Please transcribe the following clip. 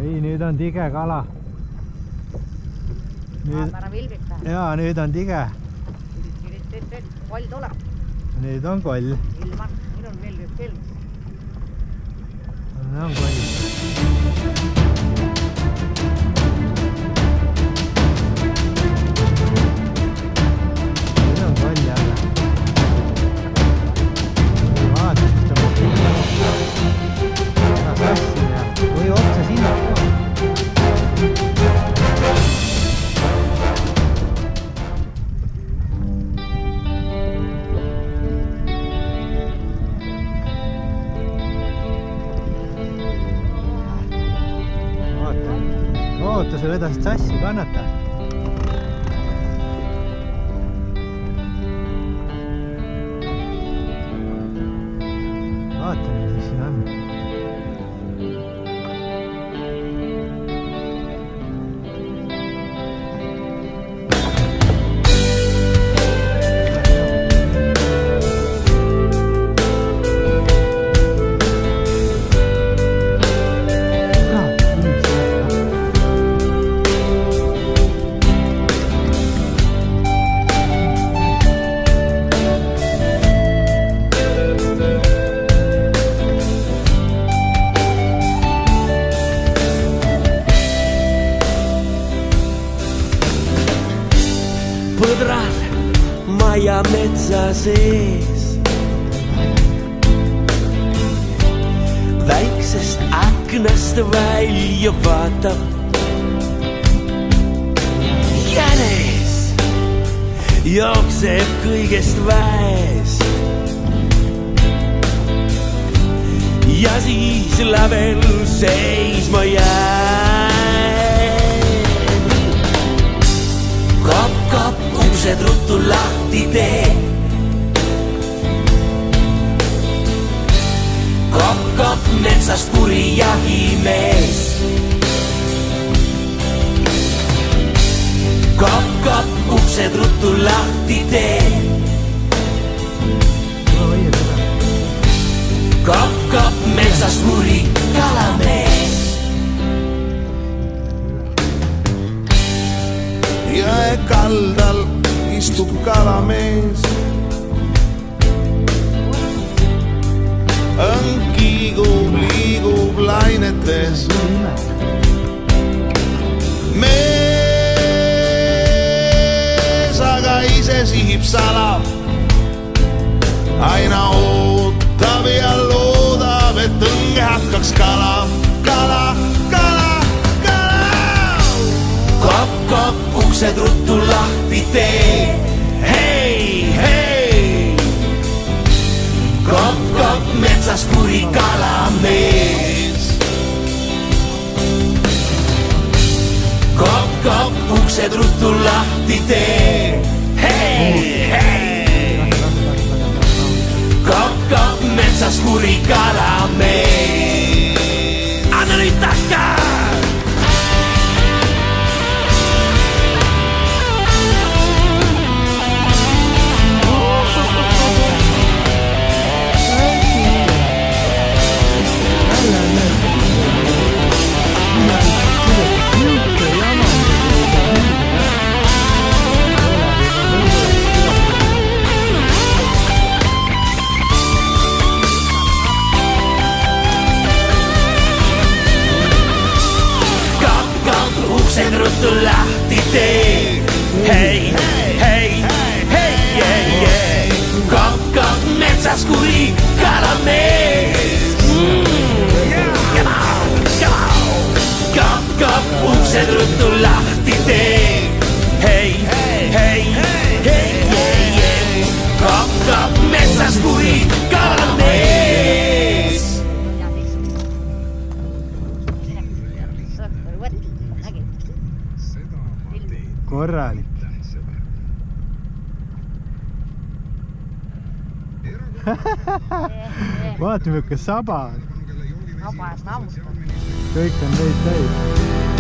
ei, nüüd on tige kala. Jaa, nüüd on tige. Koll tuleb. Nüüd on koll. Ilman, minul meeldib kelm. Nüüd on koll. Nüüd on koll jälle. Vaata, siis tõmbab kinni. Ära sassin ja või otsa sinna. Oota, sa vedasid sassi, kannata. Vaata, mis siin on. Põdrad maja metsa sees, väiksest aknast välja vaatab jänes, jookseb kõigest väest ja siis lävel seisma jääb. Kap-kap uksed ruttu lahti tee. Kap-kap metsast kuri jahimees. Kap-kap uksed ruttu lahti tee. Kap-kap metsast kuri kalamees. Jõe kaldal istub kalamees. Õng kiigub, liigub lainetes. Mees aga ise sihib sala. Aina ootab ja loodab, et õnge hakkaks kala. Kala, kala, kala. Kap-kap uksed ruttu lahti tee. Hei, hei. Kap-kap metsas kuri kalamees. Kap-kap uksed ruttu lahti tee. Hei, hei. Kap-kap metsas kuri kalamees. Anna nüüd takka! Uksed ruttu lahti tee. Hei, hei, hei, hei, hei. Kap-kap metsas kuri kalamees. Kap-kap uksed ruttu lahti tee. Hei, hei, hei, hei, hei. Kap-kap metsas kuri kalamees. Korralik. Vaata, milline saba on. Saba ja sammusta. Kõik on neid täis.